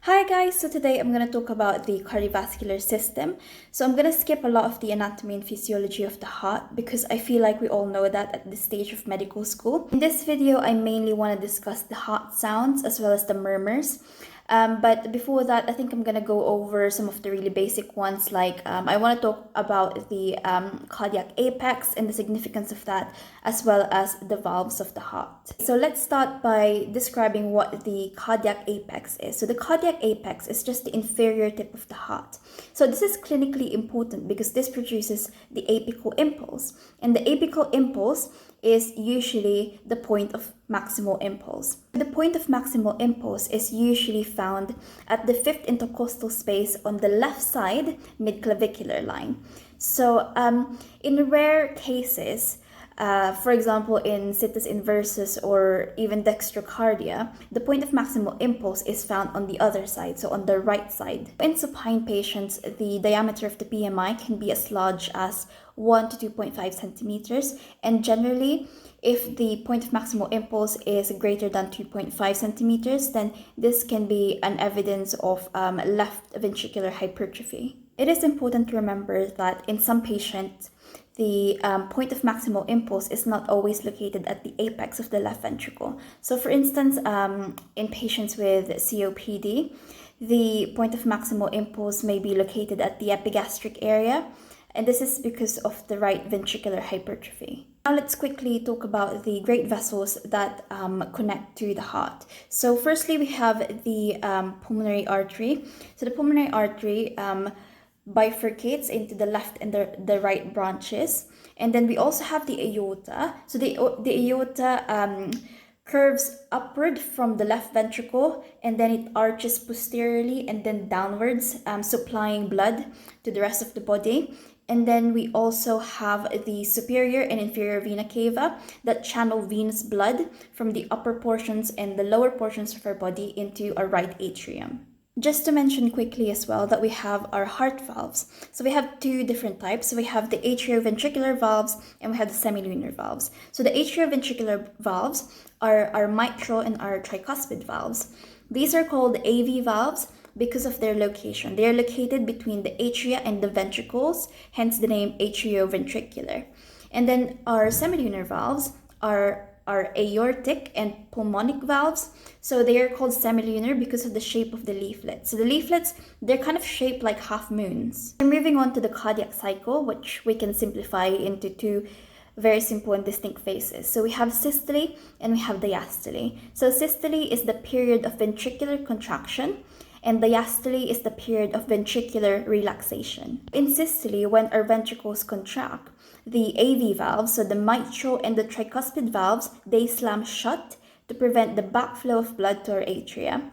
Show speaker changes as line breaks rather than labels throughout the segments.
Hi guys, so today I'm going to talk about the cardiovascular system. So I'm going to skip a lot of the anatomy and physiology of the heart because I feel like we all know that at this stage of medical school. In this video, I mainly want to discuss the heart sounds as well as the murmurs. But before that, I think I'm going to go over some of the really basic ones. I want to talk about the cardiac apex and the significance of that, as well as the valves of the heart. So let's start by describing what the cardiac apex is. So the cardiac apex is just the inferior tip of the heart. So this is clinically important because this produces the apical impulse. And the apical impulse is usually the point of maximal impulse. The point of maximal impulse is usually found at the fifth intercostal space on the left side midclavicular line. So in rare cases, for example, in situs inversus or even dextrocardia, the point of maximal impulse is found on the other side, so on the right side. In supine patients, the diameter of the PMI can be as large as 1 to 2.5 centimeters, and generally, if the point of maximal impulse is greater than 2.5 centimeters, then this can be an evidence of left ventricular hypertrophy. It is important to remember that in some patients, the point of maximal impulse is not always located at the apex of the left ventricle. So for instance, in patients with COPD, the point of maximal impulse may be located at the epigastric area, and this is because of the right ventricular hypertrophy. Now let's quickly talk about the great vessels that connect to the heart. So firstly, we have the pulmonary artery. So the pulmonary artery bifurcates into the left and the right branches. And then we also have the aorta. So the aorta curves upward from the left ventricle, and then it arches posteriorly and then downwards, supplying blood to the rest of the body. And then we also have the superior and inferior vena cava that channel venous blood from the upper portions and the lower portions of our body into our right atrium. Just to mention quickly as well that we have our heart valves. So we have two different types. So we have the atrioventricular valves and we have the semilunar valves. So the atrioventricular valves are our mitral and our tricuspid valves. These are called AV valves because of their location. They are located between the atria and the ventricles, hence the name atrioventricular. And then our semilunar valves are aortic and pulmonic valves. So they are called semilunar because of the shape of the leaflets. So the leaflets, they're kind of shaped like half moons. And moving on to the cardiac cycle, which we can simplify into two very simple and distinct phases. So we have systole and we have diastole. So systole is the period of ventricular contraction, and diastole is the period of ventricular relaxation. In systole, when our ventricles contract, the AV valves, so the mitral and the tricuspid valves, they slam shut to prevent the backflow of blood to our atria.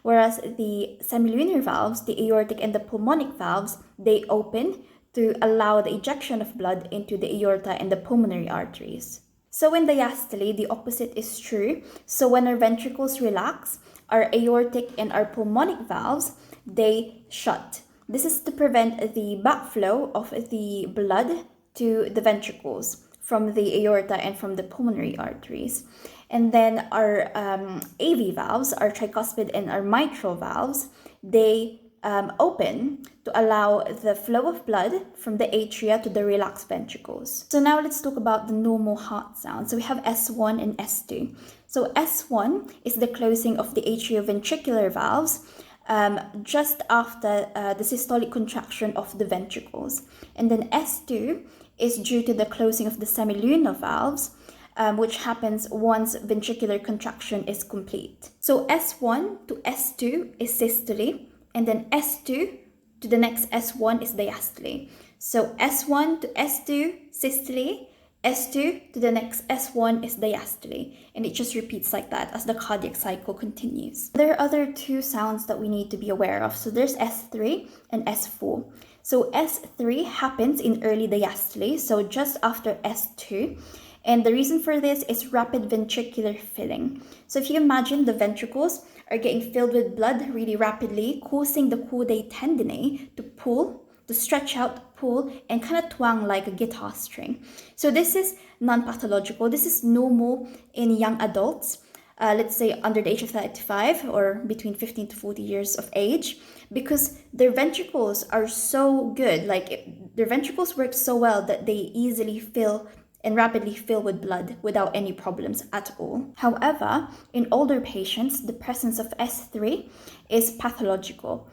Whereas the semilunar valves, the aortic and the pulmonic valves, they open to allow the ejection of blood into the aorta and the pulmonary arteries. So in diastole, the opposite is true. So when our ventricles relax, our aortic and our pulmonic valves, they shut. This is to prevent the backflow of the blood to the ventricles from the aorta and from the pulmonary arteries. And then our AV valves, our tricuspid and our mitral valves, they open to allow the flow of blood from the atria to the relaxed ventricles. So now let's talk about the normal heart sound. So we have S1 and S2. So S1 is the closing of the atrioventricular valves just after the systolic contraction of the ventricles. And then S2 is due to the closing of the semilunar valves, which happens once ventricular contraction is complete. So S1 to S2 is systole, and then S2 to the next S1 is diastole. So S1 to S2, systole, S2 to the next S1 is diastole, and it just repeats like that as the cardiac cycle continues. There are other two sounds that we need to be aware of. So there's S3 and S4. So S3 happens in early diastole, so just after S2. And the reason for this is rapid ventricular filling. So if you imagine the ventricles are getting filled with blood really rapidly, causing the chordae tendineae to pull, to stretch out, pull, and kind of twang like a guitar string. So this is non-pathological. This is normal in young adults. let's say under the age of 35 or between 15 to 40 years of age, because their ventricles are so good, like their ventricles work so well that they easily fill and rapidly fill with blood without any problems at all. However, in older patients, the presence of S3 is pathological.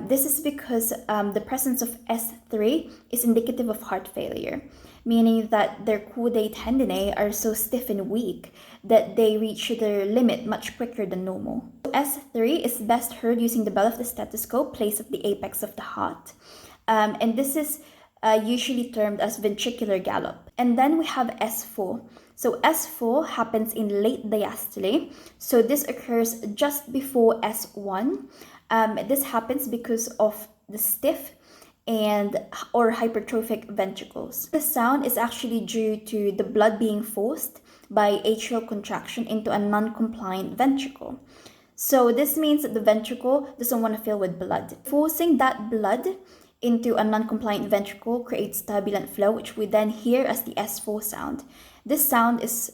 This is because the presence of S3 is indicative of heart failure, meaning that their chordae tendineae are so stiff and weak that they reach their limit much quicker than normal. S3 is best heard using the bell of the stethoscope placed at the apex of the heart. And this is usually termed as ventricular gallop. And then we have S4. So S4 happens in late diastole. So this occurs just before S1. This happens because of the stiff or hypertrophic ventricles. The sound is actually due to the blood being forced by atrial contraction into a non-compliant ventricle. So this means that the ventricle doesn't want to fill with blood. Forcing that blood into a non-compliant ventricle creates turbulent flow, which we then hear as the S4 sound. This sound is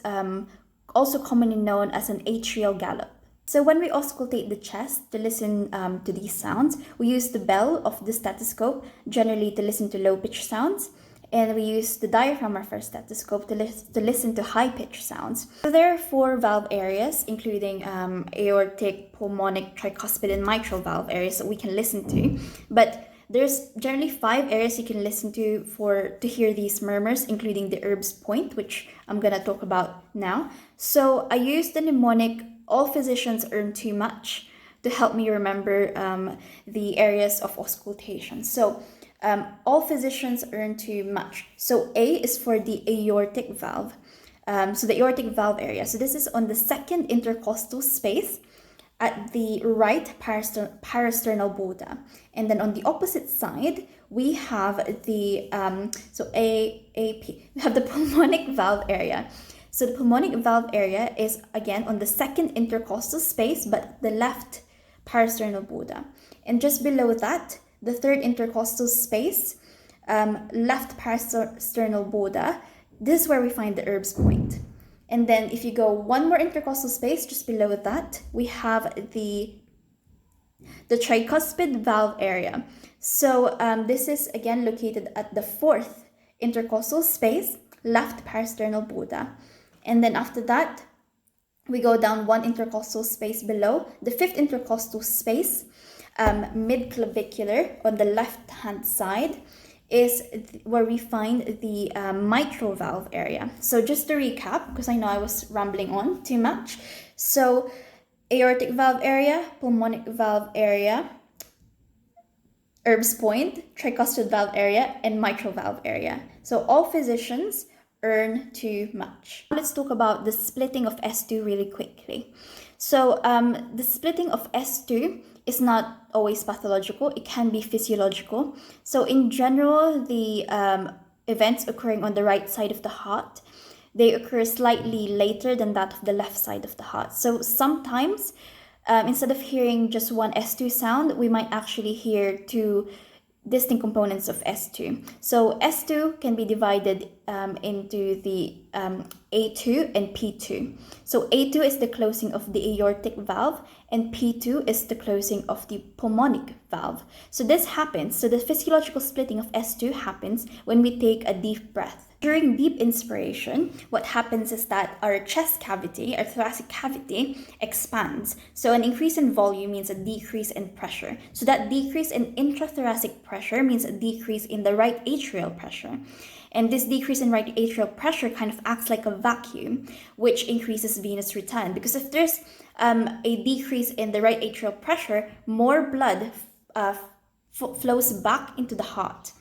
also commonly known as an atrial gallop. So when we auscultate the chest to listen to these sounds, we use the bell of the stethoscope generally to listen to low-pitched sounds, and we use the diaphragm of our stethoscope to listen to high-pitched sounds. So there are 4 valve areas, including aortic, pulmonic, tricuspid, and mitral valve areas that we can listen to, but there's generally 5 areas you can listen to to hear these murmurs, including the Erb's point, which I'm going to talk about now. So I use the mnemonic "All physicians earn too much" to help me remember the areas of auscultation. So all physicians earn too much. So A is for the aortic valve. So the aortic valve area. So this is on the second intercostal space at the right parasternal border. And then on the opposite side, we have the AP. We have the pulmonic valve area. So the pulmonic valve area is again on the second intercostal space, but the left parasternal border. And just below that, the third intercostal space, left parasternal border. This is where we find the Erb's point. And then if you go one more intercostal space, just below that, we have the tricuspid valve area. So this is again located at the fourth intercostal space, left parasternal border. And then after that, we go down one intercostal space below. The fifth intercostal space, mid-clavicular on the left-hand side, is where we find the mitral valve area. So just to recap, because I know I was rambling on too much. So aortic valve area, pulmonic valve area, Erb's point, tricuspid valve area, and mitral valve area. So all physicians earn too much. Let's talk about the splitting of S2 really quickly. So the splitting of S2 is not always pathological. It can be physiological. So in general, the events occurring on the right side of the heart, they occur slightly later than that of the left side of the heart. So sometimes, instead of hearing just one S2 sound, we might actually hear 2 distinct components of S2. So S2 can be divided into the A2 and P2. So A2 is the closing of the aortic valve, and P2 is the closing of the pulmonic valve. So this happens, so the physiological splitting of S2 happens when we take a deep breath. During deep inspiration, what happens is that our chest cavity, our thoracic cavity, expands. So an increase in volume means a decrease in pressure. So that decrease in intrathoracic pressure means a decrease in the right atrial pressure. And this decrease in right atrial pressure kind of acts like a vacuum, which increases venous return. Because if there's a decrease in the right atrial pressure, more blood flows back into the heart.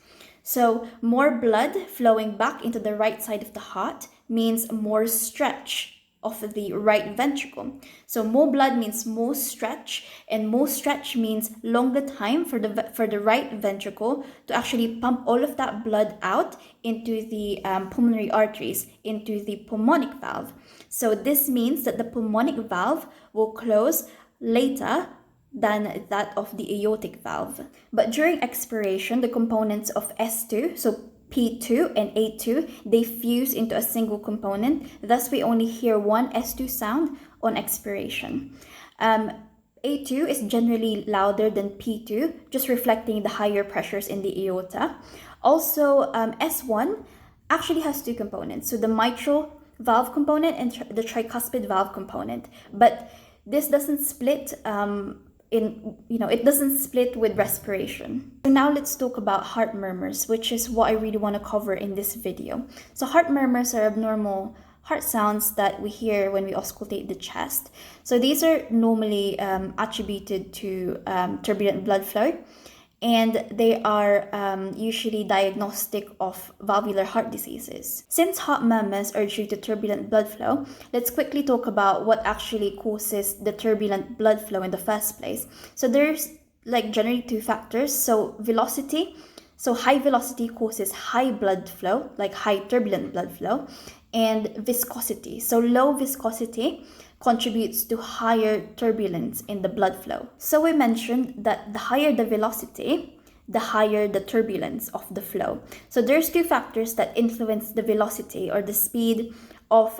So more blood flowing back into the right side of the heart means more stretch of the right ventricle. So more blood means more stretch, and more stretch means longer time for the right ventricle to actually pump all of that blood out into the pulmonary arteries, into the pulmonic valve. So this means that the pulmonic valve will close later than that of the aortic valve. But during expiration, the components of S2, so P2 and A2, they fuse into a single component. Thus, we only hear one S2 sound on expiration. A2 is generally louder than P2, just reflecting the higher pressures in the aorta. Also, S1 actually has two components, so the mitral valve component and the tricuspid valve component, but this doesn't split it doesn't split with respiration. So now let's talk about heart murmurs, which is what I really want to cover in this video. So heart murmurs are abnormal heart sounds that we hear when we auscultate the chest. So these are normally attributed to turbulent blood flow, and they are usually diagnostic of valvular heart diseases. Since heart murmurs are due to turbulent blood flow, let's quickly talk about what actually causes the turbulent blood flow in the first place. So there's generally two factors. So velocity, so high velocity causes high blood flow, like high turbulent blood flow, and viscosity. So low viscosity contributes to higher turbulence in the blood flow. So we mentioned that the higher the velocity, the higher the turbulence of the flow. So there's two factors that influence the velocity or the speed of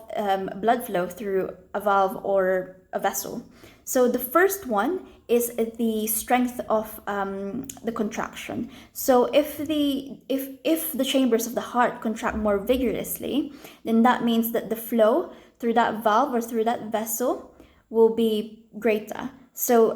blood flow through a valve or a vessel. So the first one is the strength of the contraction. So if the chambers of the heart contract more vigorously, then that means that the flow through that valve or through that vessel will be greater. So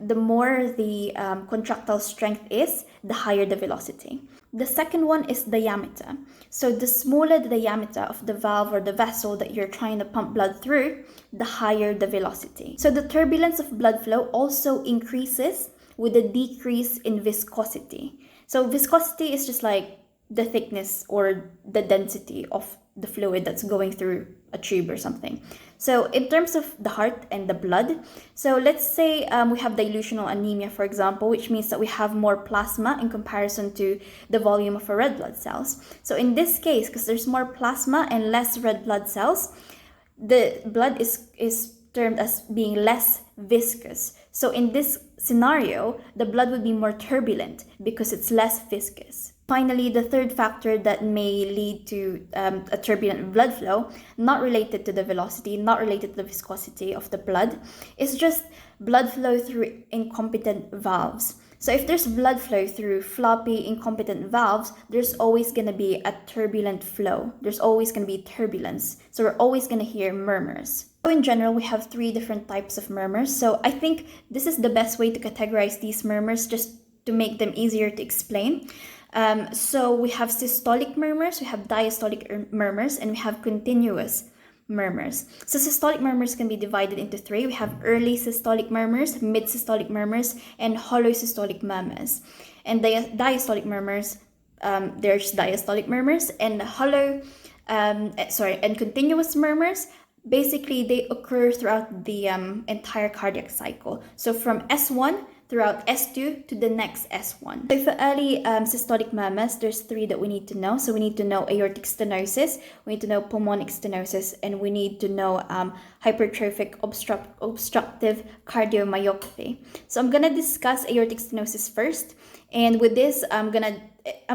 the more the contractile strength is, the higher the velocity. The second one is diameter. So the smaller the diameter of the valve or the vessel that you're trying to pump blood through, the higher the velocity. So the turbulence of blood flow also increases with a decrease in viscosity. So viscosity is just like the thickness or the density of the fluid that's going through a tube or something. So in terms of the heart and the blood, so let's say we have dilutional anemia, for example, which means that we have more plasma in comparison to the volume of our red blood cells. So in this case, because there's more plasma and less red blood cells, the blood is termed as being less viscous. So in this scenario, the blood would be more turbulent because it's less viscous. Finally, the third factor that may lead to a turbulent blood flow, not related to the velocity, not related to the viscosity of the blood, is just blood flow through incompetent valves. So if there's blood flow through floppy, incompetent valves, there's always going to be a turbulent flow. There's always going to be turbulence. So we're always going to hear murmurs. So in general, we have three different types of murmurs. So I think this is the best way to categorize these murmurs, just to make them easier to explain. So we have systolic murmurs, we have diastolic murmurs, and we have continuous murmurs. So systolic murmurs can be divided into three. We have early systolic murmurs, mid-systolic murmurs, and holosystolic murmurs. And diastolic murmurs, there's diastolic murmurs, and and continuous murmurs. Basically, they occur throughout the entire cardiac cycle. So from S1 throughout S2 to the next S1. So for early systolic murmurs, there's three that we need to know. So we need to know aortic stenosis, we need to know pulmonic stenosis, and we need to know hypertrophic obstructive cardiomyopathy. So I'm gonna discuss aortic stenosis first, and with this, I'm gonna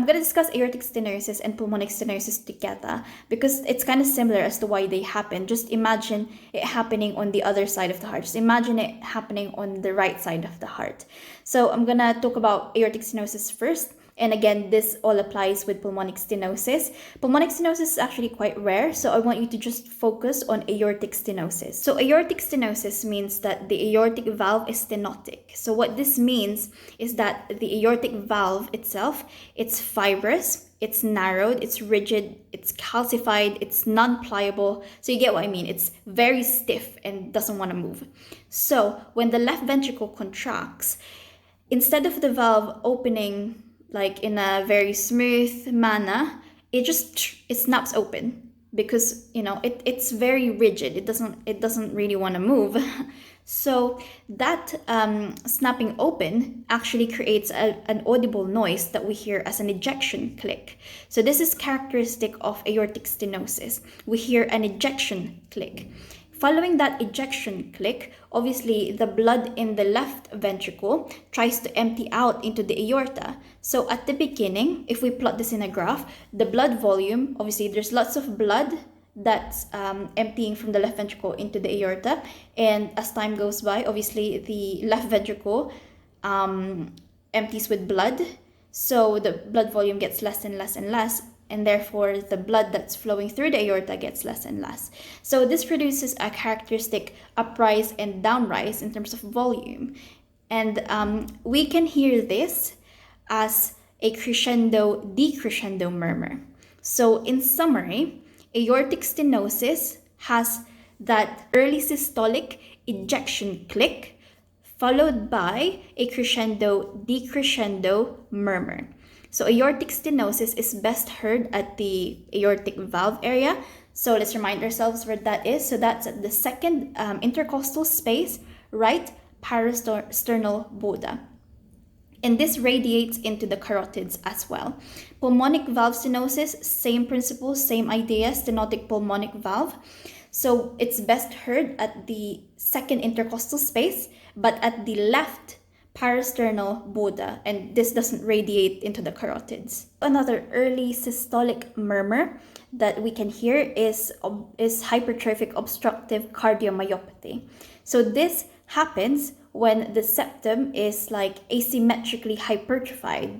discuss aortic stenosis and pulmonic stenosis together because it's kind of similar as to why they happen. Just imagine it happening on the other side of the heart. Just imagine it happening on the right side of the heart. So I'm gonna talk about aortic stenosis first. And again, this all applies with pulmonic stenosis. Pulmonic stenosis is actually quite rare, so I want you to just focus on aortic stenosis. So aortic stenosis means that the aortic valve is stenotic. So what this means is that the aortic valve itself, it's fibrous, it's narrowed, it's rigid, it's calcified, it's non-pliable. So you get what I mean. It's very stiff and doesn't want to move. So when the left ventricle contracts, instead of the valve opening like in a very smooth manner, it snaps open because it's very rigid. It doesn't really want to move. So that snapping open actually creates an audible noise that we hear as an ejection click. So this is characteristic of aortic stenosis. We hear an ejection click. Following that ejection click, obviously the blood in the left ventricle tries to empty out into the aorta. So at the beginning, if we plot this in a graph, the blood volume, obviously there's lots of blood that's emptying from the left ventricle into the aorta. And as time goes by, obviously the left ventricle empties with blood. So the blood volume gets less and less and less, and therefore the blood that's flowing through the aorta gets less and less. So this produces a characteristic uprise and downrise in terms of volume. And we can hear this as a crescendo-decrescendo murmur. So in summary, aortic stenosis has that early systolic ejection click followed by a crescendo-decrescendo murmur. So aortic stenosis is best heard at the aortic valve area. So let's remind ourselves where that is. So that's at the second intercostal space, right parasternal border. And this radiates into the carotids as well. Pulmonic valve stenosis, same principle, same idea, stenotic pulmonic valve. So it's best heard at the second intercostal space, but at the left parasternal border, and this doesn't radiate into the carotids. Another early systolic murmur that we can hear is hypertrophic obstructive cardiomyopathy. So this happens when the septum is like asymmetrically hypertrophied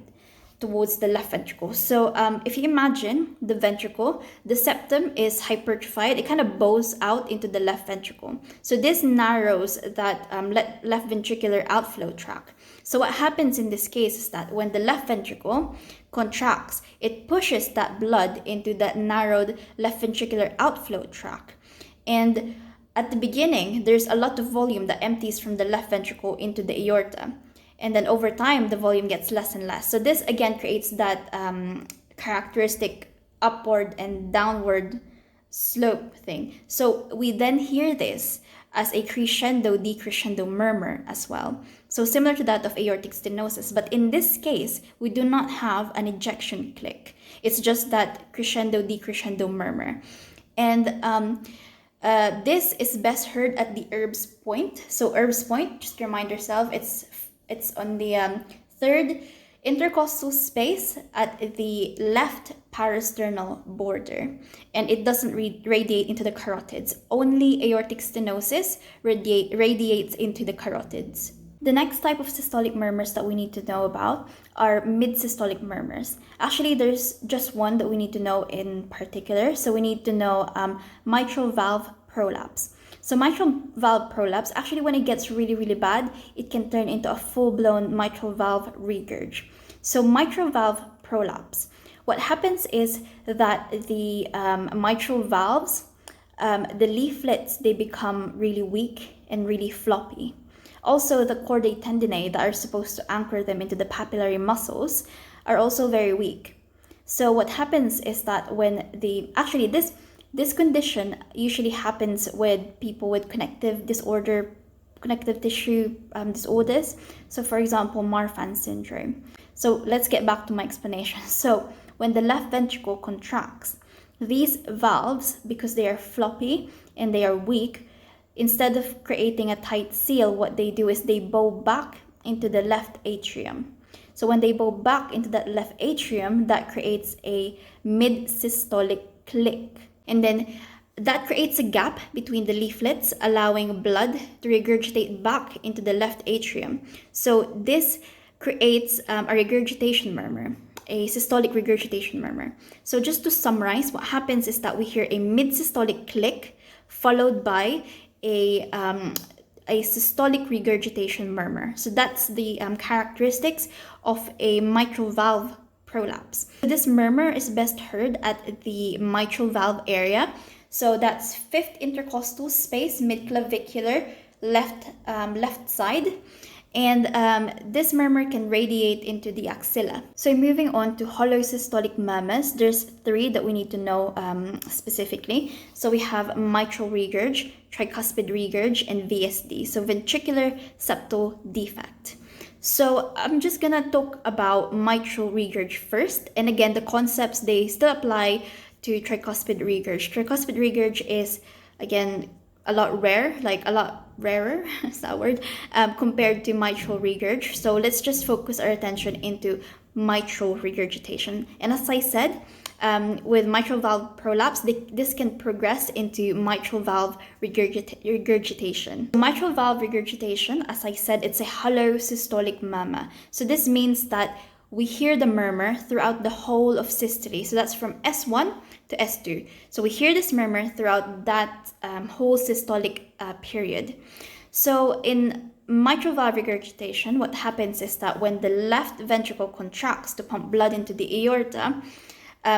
towards the left ventricle. So if you imagine the ventricle, the septum is hypertrophied, it kind of bows out into the left ventricle. So this narrows that left ventricular outflow tract. So what happens in this case is that when the left ventricle contracts, it pushes that blood into that narrowed left ventricular outflow tract. And at the beginning, there's a lot of volume that empties from the left ventricle into the aorta. And then over time, the volume gets less and less. So this again creates that characteristic upward and downward slope thing. So we then hear this as a crescendo-decrescendo murmur as well. So similar to that of aortic stenosis. But in this case, we do not have an ejection click. It's just that crescendo-decrescendo murmur. And this is best heard at the Erb's point. So Erb's point, just to remind yourself, it's on the third intercostal space at the left parasternal border, and it doesn't radiate into the carotids. Only aortic stenosis radiates into the carotids. The next type of systolic murmurs that we need to know about are mid-systolic murmurs. Actually, there's just one that we need to know in particular. So we need to know mitral valve prolapse. So mitral valve prolapse, actually when it gets really, really bad, it can turn into a full-blown mitral valve regurg. So mitral valve prolapse, what happens is that the mitral valves, the leaflets, they become really weak and really floppy. Also, the chordae tendineae that are supposed to anchor them into the papillary muscles are also very weak. So what happens is that when this condition usually happens with people with connective tissue disorders. So for example, Marfan syndrome. So let's get back to my explanation. So when the left ventricle contracts, these valves, because they are floppy and they are weak, instead of creating a tight seal, what they do is they bow back into the left atrium. So when they bow back into that left atrium, that creates a mid-systolic click. And then that creates a gap between the leaflets, allowing blood to regurgitate back into the left atrium. So this creates a regurgitation murmur, a systolic regurgitation murmur. So just to summarize, what happens is that we hear a mid-systolic click followed by a systolic regurgitation murmur. So that's the characteristics of a mitral valve prolapse. This murmur is best heard at the mitral valve area. So that's fifth intercostal space, mid-clavicular, left side. And this murmur can radiate into the axilla. So moving on to holosystolic murmurs, there's three that we need to know specifically. So we have mitral regurg, tricuspid regurg, and VSD, so ventricular septal defect. So I'm just gonna talk about mitral regurg first. And again, the concepts, they still apply to tricuspid regurg. Tricuspid regurg is, again, a lot rarer, is that word, compared to mitral regurg. So let's just focus our attention into mitral regurgitation. And as I said, with mitral valve prolapse, this can progress into mitral valve regurgitation. Mitral valve regurgitation, as I said, it's a holosystolic murmur. So this means that we hear the murmur throughout the whole of systole. So that's from S1 to S2. So we hear this murmur throughout that whole systolic period. So in mitral valve regurgitation, what happens is that when the left ventricle contracts to pump blood into the aorta,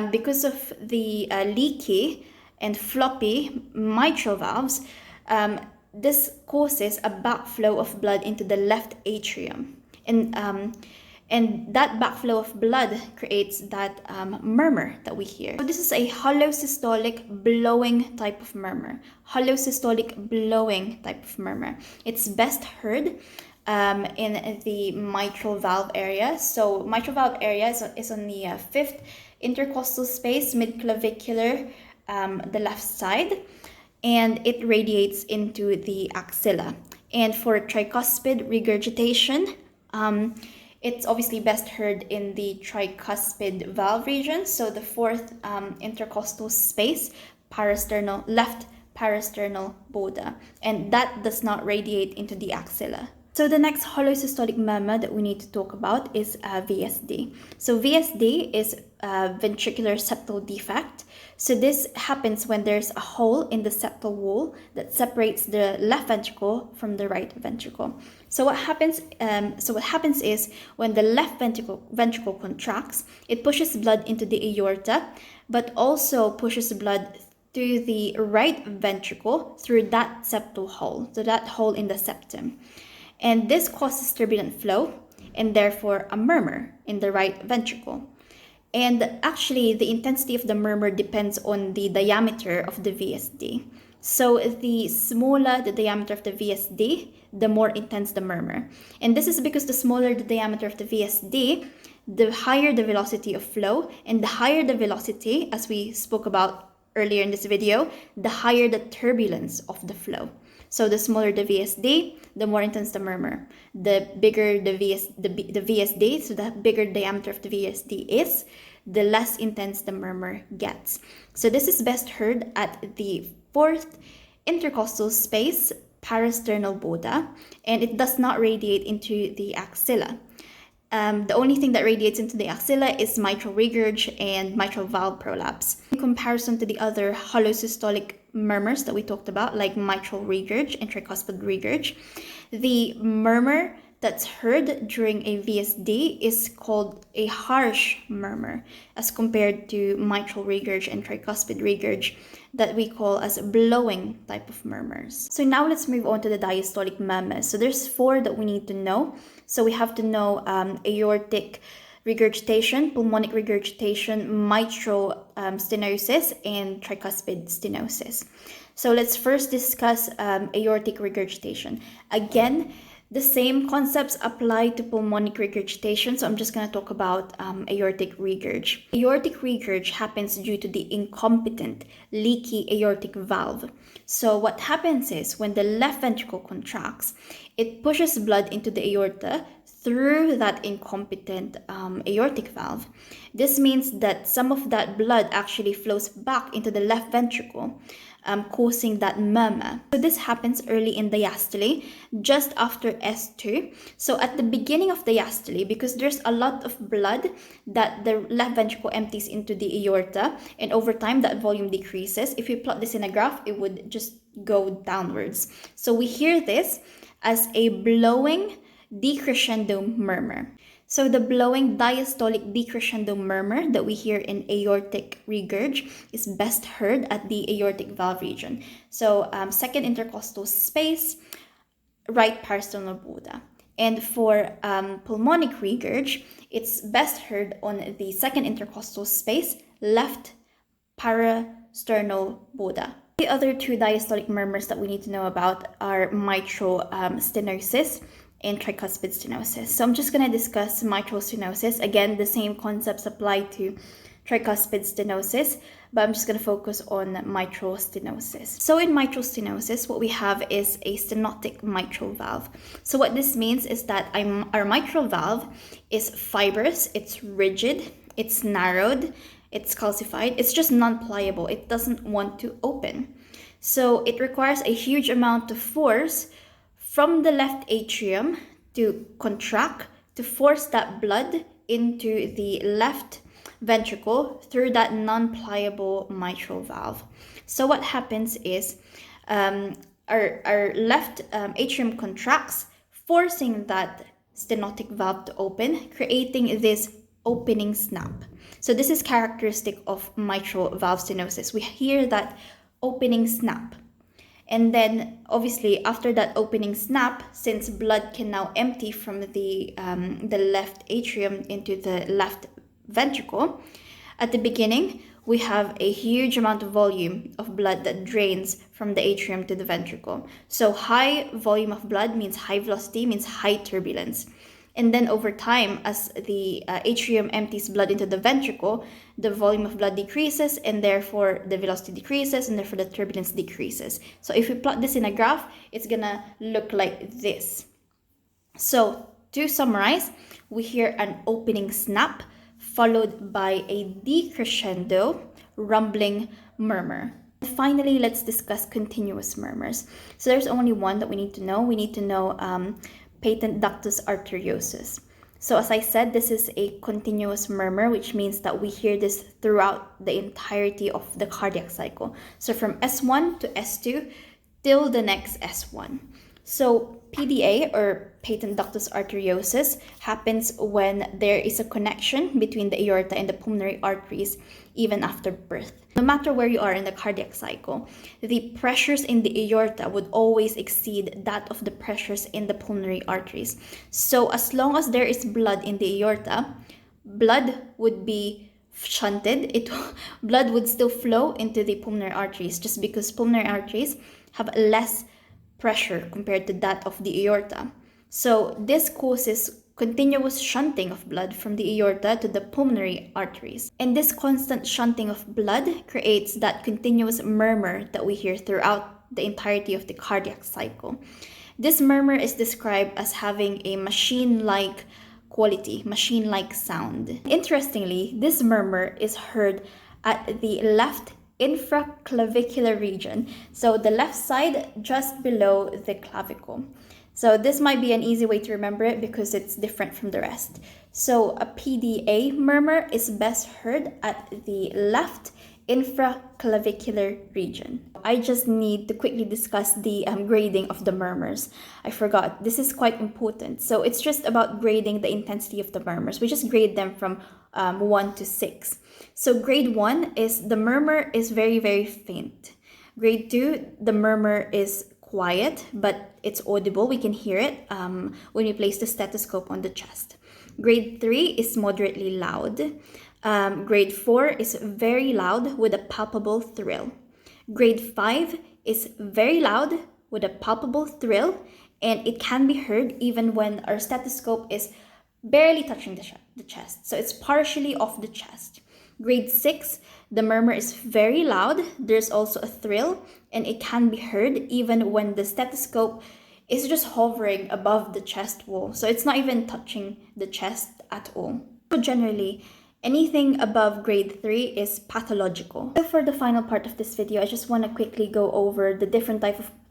because of the leaky and floppy mitral valves, this causes a backflow of blood into the left atrium. And that backflow of blood creates that murmur that we hear. So this is a holosystolic blowing type of murmur. Holosystolic blowing type of murmur. It's best heard in the mitral valve area. So mitral valve area is on the fifth intercostal space, mid-clavicular, the left side, and it radiates into the axilla. And for tricuspid regurgitation, it's obviously best heard in the tricuspid valve region, so the fourth intercostal space, left parasternal border, and that does not radiate into the axilla. So the next holosystolic murmur that we need to talk about is VSD. So VSD is ventricular septal defect. So this happens when there's a hole in the septal wall that separates the left ventricle from the right ventricle. So what happens is when the left ventricle contracts, it pushes blood into the aorta, but also pushes blood through the right ventricle through that septal hole, so that hole in the septum. And this causes turbulent flow and therefore a murmur in the right ventricle. And actually, the intensity of the murmur depends on the diameter of the VSD. So the smaller the diameter of the VSD, the more intense the murmur. And this is because the smaller the diameter of the VSD, the higher the velocity of flow, and the higher the velocity, as we spoke about earlier in this video, the higher the turbulence of the flow. So the smaller the VSD, the more intense the murmur. The bigger the VSD, so the bigger diameter of the VSD is, the less intense the murmur gets. So this is best heard at the fourth intercostal space, parasternal border, and it does not radiate into the axilla. The only thing that radiates into the axilla is mitral regurg and mitral valve prolapse. In comparison to the other holosystolic murmurs that we talked about, like mitral regurg and tricuspid regurg, the murmur that's heard during a VSD is called a harsh murmur, as compared to mitral regurg and tricuspid regurg that we call as blowing type of murmurs. So now let's move on to the diastolic murmurs. So there's 4 that we need to know. So we have to know aortic regurgitation, pulmonic regurgitation, mitral stenosis, and tricuspid stenosis. So let's first discuss aortic regurgitation. Again, the same concepts apply to pulmonic regurgitation, so I'm just going to talk about aortic regurg. Aortic regurg happens due to the incompetent, leaky aortic valve. So what happens is when the left ventricle contracts, it pushes blood into the aorta through that incompetent aortic valve. This means that some of that blood actually flows back into the left ventricle, causing that murmur. So this happens early in diastole, just after S2. So at the beginning of diastole, because there's a lot of blood that the left ventricle empties into the aorta, and over time that volume decreases. If you plot this in a graph, it would just go downwards. So we hear this as a blowing decrescendo murmur. So the blowing diastolic decrescendo murmur that we hear in aortic regurg is best heard at the aortic valve region. So second intercostal space, right parasternal border. And for pulmonic regurg, it's best heard on the second intercostal space, left parasternal border. The other 2 diastolic murmurs that we need to know about are mitral stenosis and tricuspid stenosis. So I'm just going to discuss mitral stenosis. Again, the same concepts apply to tricuspid stenosis, but I'm just going to focus on mitral stenosis. So in mitral stenosis, what we have is a stenotic mitral valve. So what this means is that our mitral valve is fibrous, it's rigid, it's narrowed, it's calcified, it's just non-pliable. It doesn't want to open. So it requires a huge amount of force from the left atrium to contract, to force that blood into the left ventricle through that non-pliable mitral valve. So what happens is our left atrium contracts, forcing that stenotic valve to open, creating this opening snap. So this is characteristic of mitral valve stenosis. We hear that opening snap. And then obviously after that opening snap, since blood can now empty from the left atrium into the left ventricle, at the beginning we have a huge amount of volume of blood that drains from the atrium to the ventricle. So high volume of blood means high velocity, means high turbulence. And then over time, as the atrium empties blood into the ventricle, the volume of blood decreases, and therefore the velocity decreases, and therefore the turbulence decreases. So if we plot this in a graph, it's gonna look like this. So to summarize, we hear an opening snap followed by a decrescendo rumbling murmur. Finally, let's discuss continuous murmurs. So there's only one that we need to know. We need to know patent ductus arteriosus. So as I said, this is a continuous murmur, which means that we hear this throughout the entirety of the cardiac cycle. So from S1 to S2 till the next S1. So PDA, or patent ductus arteriosus, happens when there is a connection between the aorta and the pulmonary arteries even after birth. No matter where you are in the cardiac cycle, the pressures in the aorta would always exceed that of the pressures in the pulmonary arteries. So as long as there is blood in the aorta, blood would be shunted. Blood would still flow into the pulmonary arteries, just because pulmonary arteries have less pressure compared to that of the aorta. So this causes continuous shunting of blood from the aorta to the pulmonary arteries. And this constant shunting of blood creates that continuous murmur that we hear throughout the entirety of the cardiac cycle. This murmur is described as having a machine-like quality, machine-like sound. Interestingly, this murmur is heard at the left infraclavicular region, so the left side just below the clavicle. So this might be an easy way to remember it because it's different from the rest. So a PDA murmur is best heard at the left infraclavicular region. I just need to quickly discuss the grading of the murmurs. I forgot, this is quite important. So it's just about grading the intensity of the murmurs. We just grade them from 1 to 6. So grade 1 is the murmur is very, very faint. Grade 2, the murmur is quiet, but it's audible. We can hear it when we place the stethoscope on the chest. Grade 3 is moderately loud. Grade 4 is very loud with a palpable thrill. Grade 5 is very loud with a palpable thrill, and it can be heard even when our stethoscope is barely touching the chest. So it's partially off the chest. Grade 6, the murmur is very loud. There's also a thrill, and it can be heard even when the stethoscope is just hovering above the chest wall. So it's not even touching the chest at all. So generally, anything above grade 3 is pathological. So for the final part of this video, I just want to quickly go over the different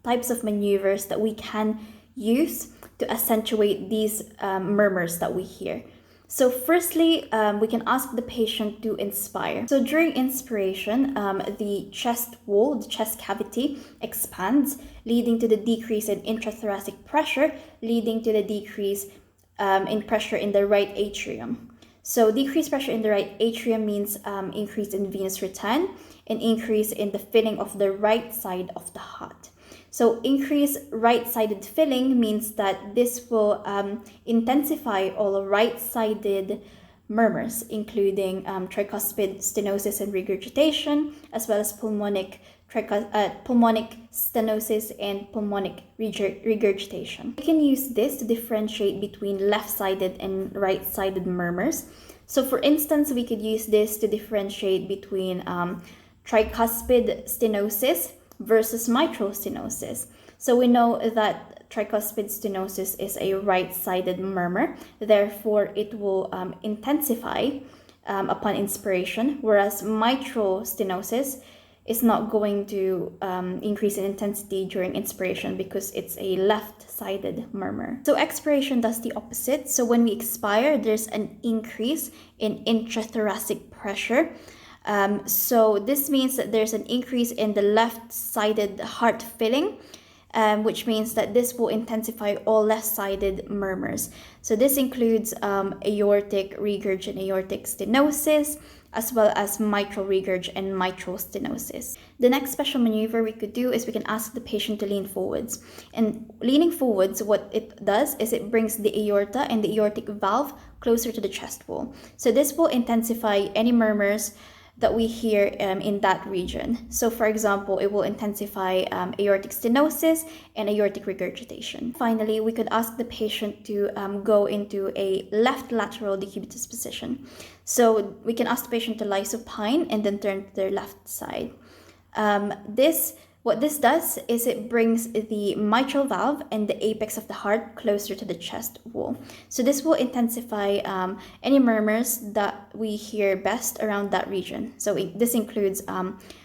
types of maneuvers that we can use to accentuate these murmurs that we hear. So firstly, we can ask the patient to inspire. So during inspiration, the chest wall, the chest cavity expands, leading to the decrease in intrathoracic pressure, leading to the decrease in pressure in the right atrium. So decreased pressure in the right atrium means increase in venous return and increase in the filling of the right side of the heart. So increased right-sided filling means that this will intensify all right-sided murmurs, including tricuspid stenosis and regurgitation, as well as pulmonic stenosis and pulmonic regurgitation. We can use this to differentiate between left-sided and right-sided murmurs. So for instance, we could use this to differentiate between tricuspid stenosis versus mitral stenosis. So we know that tricuspid stenosis is a right-sided murmur, therefore it will intensify upon inspiration, whereas mitral stenosis is not going to increase in intensity during inspiration because it's a left-sided murmur. So expiration does the opposite. So when we expire, there's an increase in intrathoracic pressure. So this means that there's an increase in the left-sided heart filling, which means that this will intensify all left-sided murmurs. So this includes aortic regurg and aortic stenosis, as well as mitral regurg and mitral stenosis. The next special maneuver we could do is we can ask the patient to lean forwards. And leaning forwards, what it does is it brings the aorta and the aortic valve closer to the chest wall. So this will intensify any murmurs that we hear in that region. So for example, it will intensify aortic stenosis and aortic regurgitation. Finally, we could ask the patient to go into a left lateral decubitus position. So we can ask the patient to lie supine and then turn to their left side. What this does is it brings the mitral valve and the apex of the heart closer to the chest wall. So this will intensify any murmurs that we hear best around that region. So this includes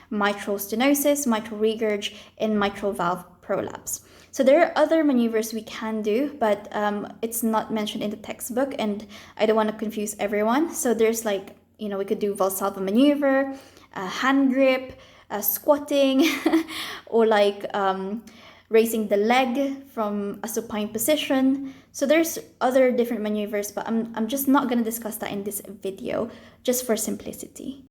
mitral stenosis, mitral regurg, and mitral valve prolapse. So there are other maneuvers we can do, but it's not mentioned in the textbook, and I don't want to confuse everyone. So there's we could do Valsalva maneuver, hand grip, squatting, or raising the leg from a supine position. So there's other different maneuvers, but I'm just not going to discuss that in this video, just for simplicity.